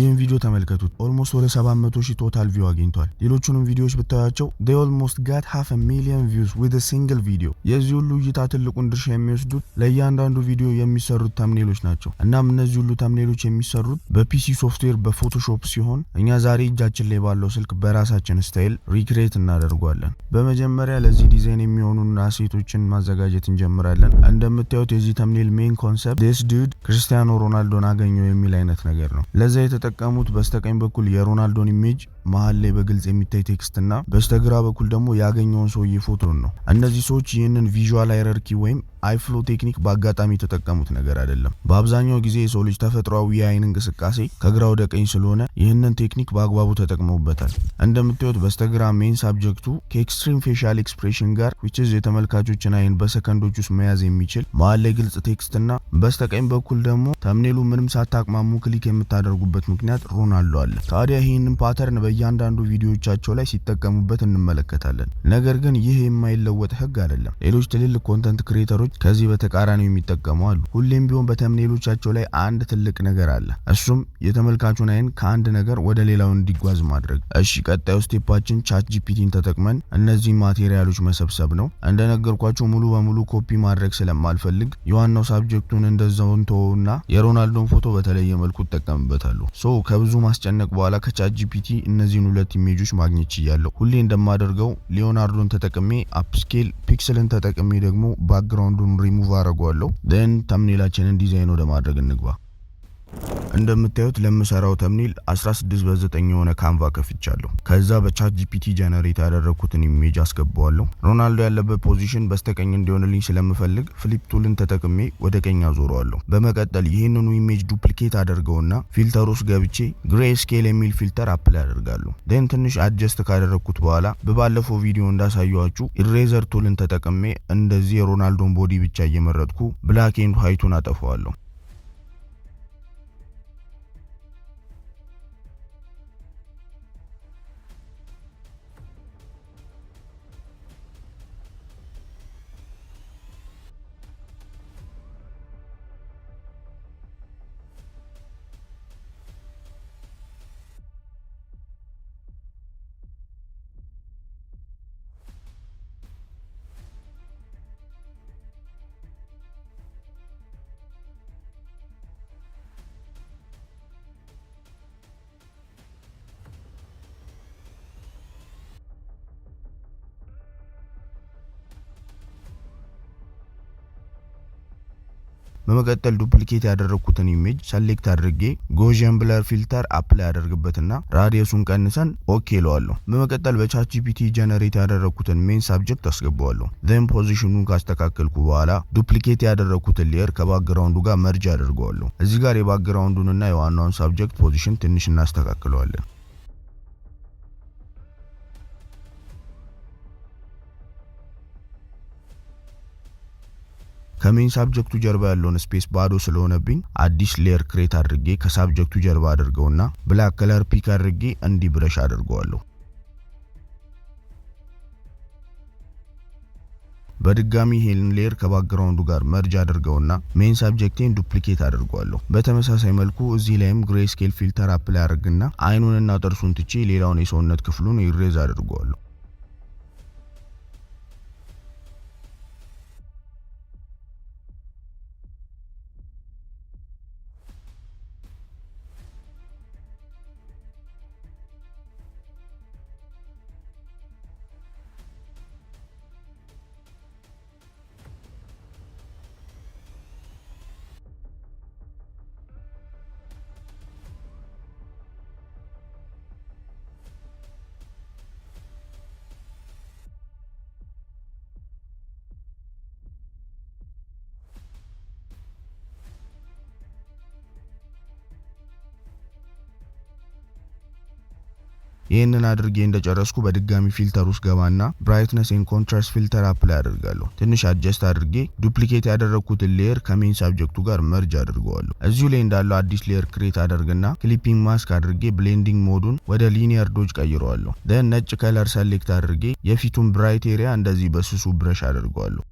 ይህን ቪዲዮ ተመልከቱት። ኦልሞስት ወደ 700,000 ቶታል ቪው አግኝቷል። ሌሎቹንም ቪዲዮዎች ብታያቸው they almost got 500,000 views with a single video። የዚህ ሁሉ እይታ ትልቁን ድርሻ የሚወስዱት ለእያንዳንዱ ቪዲዮ የሚሰሩት ተምኔሎች ናቸው። እናም እነዚህ ሁሉ ተምኔሎች የሚሰሩት በፒሲ ሶፍትዌር በፎቶሾፕ ሲሆን እኛ ዛሬ እጃችን ላይ ባለው ስልክ በራሳችን ስታይል ሪክሬት እናደርጓለን። በመጀመሪያ ለዚህ ዲዛይን የሚሆኑና አሴቶችን ማዘጋጀት እንጀምራለን። እንደምታዩት የዚህ ተምኔል ሜን ኮንሰፕት this dude ክርስቲያኖ ሮናልዶን አገኘው የሚል አይነት ነገር ነው። ለዛ የተጠቀሙት በስተቀኝ በኩል የሮናልዶን ኢሜጅ መሃል ላይ በግልጽ የሚታይ ቴክስትና በስተግራ በኩል ደግሞ ያገኘውን ሰውዬ ፎቶን ነው። እነዚህ ሰዎች ይህንን ቪዥዋል ሃይራርኪ ወይም አይፍሎ ቴክኒክ በአጋጣሚ የተጠቀሙት ነገር አይደለም። በአብዛኛው ጊዜ የሰው ልጅ ተፈጥሯዊ የአይን እንቅስቃሴ ከግራ ወደ ቀኝ ስለሆነ ይህንን ቴክኒክ በአግባቡ ተጠቅመውበታል። እንደምታዩት በስተግራ ሜን ሳብጀክቱ ከኤክስትሪም ፌሻል ኤክስፕሬሽን ጋር which is የተመልካቾችን አይን በሰከንዶች ውስጥ መያዝ የሚችል መሃል ላይ ግልጽ ቴክስትና በስተቀኝ በኩል ደግሞ ተምኔሉ ምንም ሳታቅማሙ ክሊክ የምታደርጉበት ምክንያት ሮናልዶ አለ። ታዲያ ይህንን ፓተርን በእያንዳንዱ ቪዲዮዎቻቸው ላይ ሲጠቀሙበት እንመለከታለን። ነገር ግን ይህ የማይለወጥ ህግ አይደለም። ሌሎች ትልልቅ ኮንተንት ክሬተሮች ከዚህ በተቃራኒው የሚጠቀሙ አሉ። ሁሌም ቢሆን በተምኔሎቻቸው ላይ አንድ ትልቅ ነገር አለ። እሱም የተመልካቹን አይን ከአንድ ነገር ወደ ሌላው እንዲጓዝ ማድረግ። እሺ ቀጣዩ ስቴፓችን ቻት ጂፒቲን ተጠቅመን እነዚህ ማቴሪያሎች መሰብሰብ ነው። እንደነገርኳችሁ ሙሉ በሙሉ ኮፒ ማድረግ ስለማልፈልግ የዋናው ሳብጀክቱን እንደዛው እንተውና የሮናልዶን ፎቶ በተለየ መልኩ ተጠቀምበታለሁ። ከብዙ ማስጨነቅ በኋላ ከቻት ጂፒቲ እነዚህን ሁለት ኢሜጆች ማግኘት ችያለሁ። ሁሌ እንደማደርገው ሊዮናርዶን ተጠቅሜ አፕስኬል ፒክሰልን ተጠቅሜ ደግሞ ባክግራውንዱን ሪሙቭ አደርጋለሁ። then ተምኔላችንን ዲዛይን ወደ ማድረግ እንግባ። እንደምታዩት ለምሰራው ተምኔል 16:9 የሆነ ካንቫ ከፍቻለሁ። ከዛ በቻት ጂፒቲ ጀነሬት ያደረኩትን ኢሜጅ አስገባዋለሁ። ሮናልዶ ያለበት ፖዚሽን በስተቀኝ እንዲሆንልኝ ስለምፈልግ ፍሊፕ ቱልን ተጠቅሜ ወደ ቀኝ አዞረዋለሁ። በመቀጠል ይህንኑ ኢሜጅ ዱፕሊኬት አደርገውና ፊልተር ውስጥ ገብቼ ግሬ ስኬል የሚል ፊልተር አፕላይ አደርጋለሁ። then ትንሽ አድጀስት ካደረኩት በኋላ በባለፈው ቪዲዮ እንዳሳየዋችሁ ኢሬዘር ቱልን ተጠቅሜ እንደዚህ የሮናልዶን ቦዲ ብቻ እየመረጥኩ ብላክ ኤንድ ዋይቱን አጠፋዋለሁ። በመቀጠል ዱፕሊኬት ያደረኩትን ኢሜጅ ሰሌክት አድርጌ ጎዥን ብለር ፊልተር አፕላይ አደርግበትና ራዲየሱን ቀንሰን ኦኬ እለዋለሁ። በመቀጠል በቻት ጂፒቲ ጀነሬት ያደረኩትን ሜን ሳብጀክት አስገባዋለሁ። then ፖዚሽኑን ካስተካከልኩ በኋላ ዱፕሊኬት ያደረኩትን ሌየር ከባክግራውንዱ ጋር መርጅ አደርገዋለሁ። እዚህ ጋር የባክግራውንዱንና የዋናውን ሳብጀክት ፖዚሽን ትንሽ እናስተካክለዋለን። ከሜን ሳብጀክቱ ጀርባ ያለውን ስፔስ ባዶ ስለሆነብኝ አዲስ ሌየር ክሬት አድርጌ ከሳብጀክቱ ጀርባ አድርገውና ብላክ ከለር ፒክ አድርጌ እንዲ ብረሽ አድርገዋለሁ። በድጋሚ ይሄን ሌየር ከባክግራውንዱ ጋር መርጅ አድርገውና ሜን ሳብጀክቴን ዱፕሊኬት አድርገዋለሁ። በተመሳሳይ መልኩ እዚህ ላይም ግሬ ስኬል ፊልተር አፕላይ አድርግና አይኑንና ጥርሱን ትቼ ሌላውን የሰውነት ክፍሉን ኢሬዝ አድርገዋለሁ። ይሄንን አድርጌ እንደጨረስኩ በድጋሚ ፊልተር ውስጥ ገባና ብራይትነስ ኤንድ ኮንትራስት ፊልተር አፕላይ አደርጋለሁ። ትንሽ አድጀስት አድርጌ ዱፕሊኬት ያደረኩትን ሌየር ከሜን ሳብጀክቱ ጋር መርጅ አድርገዋለሁ። እዚሁ ላይ እንዳለው አዲስ ሌየር ክሬት አደርግና ክሊፒንግ ማስክ አድርጌ ብሌንዲንግ ሞዱን ወደ ሊኒየር ዶጅ ቀይረዋለሁ። then ነጭ ከለር ሰሌክት አድርጌ የፊቱን ብራይት ኤሪያ እንደዚህ በስሱ ብረሽ አድርገዋለሁ።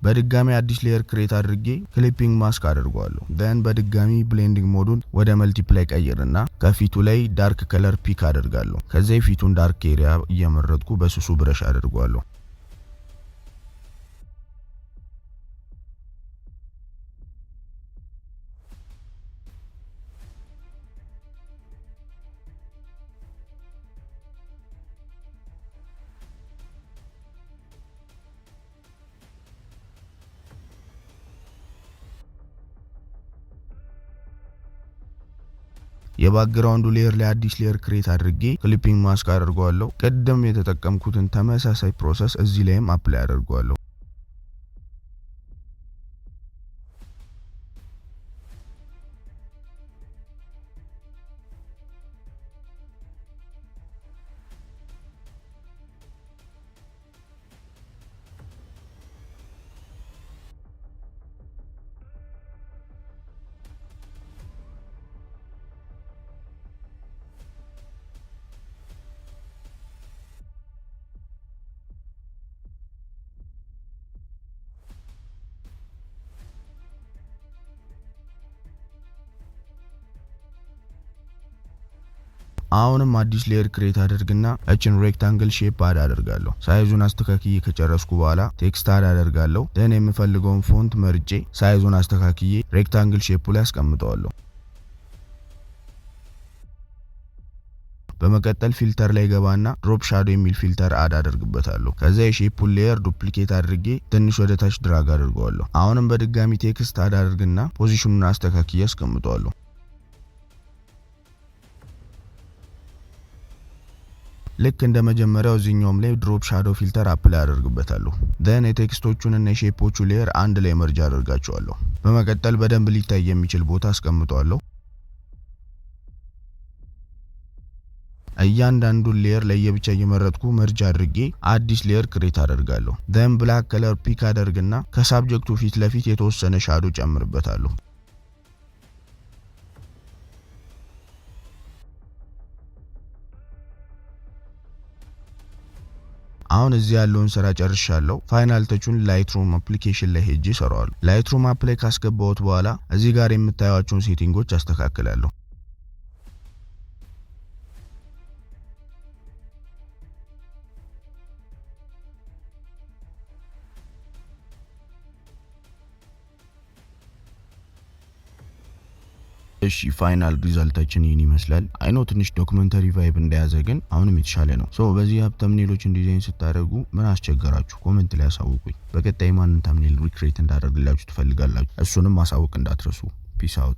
በድጋሚ አዲስ ሌየር ክሬት አድርጌ ክሊፒንግ ማስክ አድርጓለሁ። ደን በድጋሚ ብሌንዲንግ ሞዱን ወደ መልቲፕላይ ቀይርና ከፊቱ ላይ ዳርክ ከለር ፒክ አድርጋለሁ። ከዛ የፊቱን ዳርክ ኤሪያ እየመረጥኩ በስሱ ብረሽ አድርጓለሁ። የባክግራውንዱ ሌየር ላይ አዲስ ሌየር ክሬት አድርጌ ክሊፒንግ ማስክ አድርጓለሁ። ቀደም የተጠቀምኩትን ተመሳሳይ ፕሮሰስ እዚህ ላይም አፕላይ አድርጓለሁ። አሁንም አዲስ ሌየር ክሬት አድርግና እችን ሬክታንግል ሼፕ አድ አደርጋለሁ። ሳይዙን አስተካክዬ ከጨረስኩ በኋላ ቴክስት አድ አደርጋለሁ። ደን የምፈልገውን ፎንት መርጬ ሳይዙን አስተካክዬ ሬክታንግል ሼፑ ላይ አስቀምጠዋለሁ። በመቀጠል ፊልተር ላይ ገባና ድሮፕ ሻዶ የሚል ፊልተር አድ አደርግበታለሁ። ከዛ የሼፑን ሌየር ዱፕሊኬት አድርጌ ትንሽ ወደ ታች ድራግ አድርገዋለሁ። አሁንም በድጋሚ ቴክስት አድ አድርግና ፖዚሽኑን አስተካክዬ አስቀምጠዋለሁ። ልክ እንደ መጀመሪያው እዚህኛውም ላይ ድሮፕ ሻዶ ፊልተር አፕላይ አደርግበታለሁ። ደን የቴክስቶቹን እና የሼፖቹ ሌየር አንድ ላይ መርጅ አደርጋቸዋለሁ። በመቀጠል በደንብ ሊታይ የሚችል ቦታ አስቀምጠዋለሁ። እያንዳንዱን ሌየር ለየብቻ እየመረጥኩ መርጅ አድርጌ አዲስ ሌየር ክሬት አደርጋለሁ። ደን ብላክ ከለር ፒክ አደርግና ከሳብጀክቱ ፊት ለፊት የተወሰነ ሻዶ ጨምርበታለሁ። አሁን እዚህ ያለውን ስራ ጨርሻለሁ። ፋይናል ተቹን ላይትሩም አፕሊኬሽን ላይ ሄጄ ሰራዋለሁ። ላይትሩም አፕ ላይ ካስገባሁት በኋላ እዚህ ጋር የምታዩዋቸውን ሴቲንጎች አስተካክላለሁ። እሺ ፋይናል ሪዛልታችን ይህን ይመስላል። አይኖ ትንሽ ዶክመንተሪ ቫይብ እንደያዘ ግን አሁንም የተሻለ ነው። በዚህ አፕ ተምኔሎችን ዲዛይን ስታደርጉ ምን አስቸገራችሁ? ኮሜንት ላይ አሳውቁኝ። በቀጣይ ማንን ተምኔል ሪክሬት እንዳደርግላችሁ ትፈልጋላችሁ? እሱንም ማሳወቅ እንዳትረሱ። ፒስ አውት።